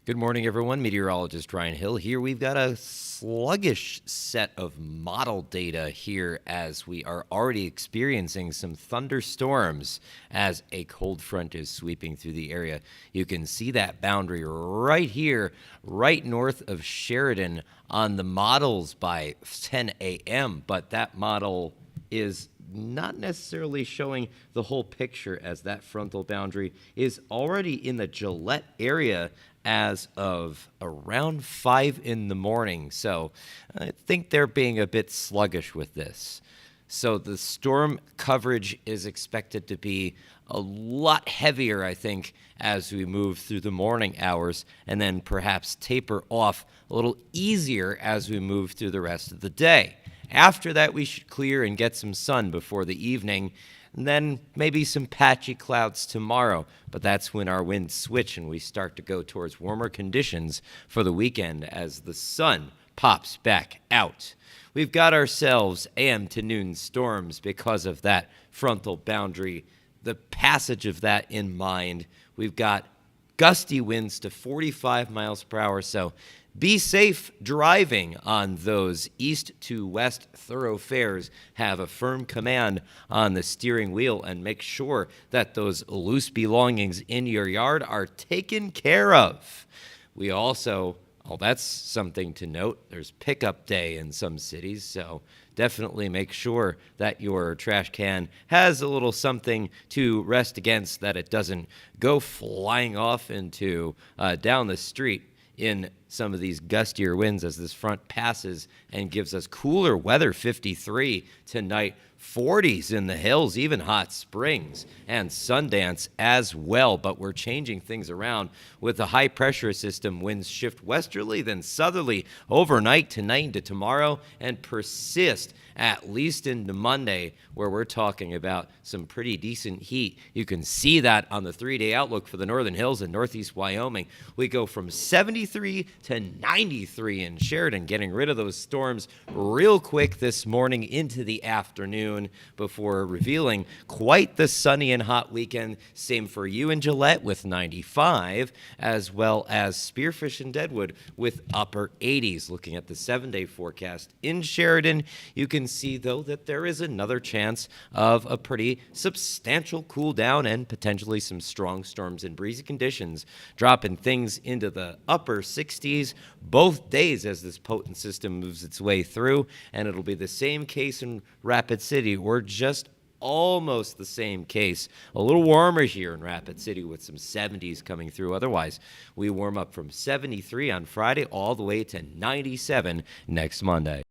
Good morning, everyone. Meteorologist Ryan Hill here. We've got a sluggish set of model data here as we are already experiencing some thunderstorms as a cold front is sweeping through the area. You can see that boundary right here, right north of Sheridan on the models by 10 a.m., but that model is not necessarily showing the whole picture as that frontal boundary is already in the Gillette area as of around 5 in the morning. So I think they're being a bit sluggish with this. So the storm coverage is expected to be a lot heavier, I think, as we move through the morning hours, and then perhaps taper off a little easier as we move through the rest of the day. After that, we should clear and get some sun before the evening, and then maybe some patchy clouds tomorrow. But that's when our winds switch and we start to go towards warmer conditions for the weekend as the sun pops back out. We've got ourselves AM to noon storms because of that frontal boundary, the passage of that in mind. We've got gusty winds to 45 miles per hour, so be safe driving on those east to west thoroughfares. Have a firm command on the steering wheel and make sure that those loose belongings in your yard are taken care of. We also, that's something to note, there's pickup day in some cities, so definitely make sure that your trash can has a little something to rest against, that it doesn't go flying off into down the street in some of these gustier winds as this front passes and gives us cooler weather. 53 tonight, 40s in the hills, even Hot Springs and Sundance as well. But we're changing things around with the high pressure system. Winds shift westerly, then southerly overnight tonight into tomorrow and persist at least into Monday, where we're talking about some pretty decent heat. You can see that on the 3-day outlook for the Northern Hills and Northeast Wyoming. We go from 73 to 93 in Sheridan, getting rid of those storms real quick this morning into the afternoon before revealing quite the sunny and hot weekend. Same for you in Gillette with 95, as well as Spearfish and Deadwood with upper 80s. Looking at the 7-day forecast in Sheridan, you can see, though, that there is another chance of a pretty substantial cool down and potentially some strong storms and breezy conditions, dropping things into the upper 60s both days as this potent system moves its way through. And it'll be the same case in Rapid City, or just almost the same case. A little warmer here in Rapid City with some 70s coming through. Otherwise, we warm up from 73 on Friday all the way to 97 next Monday.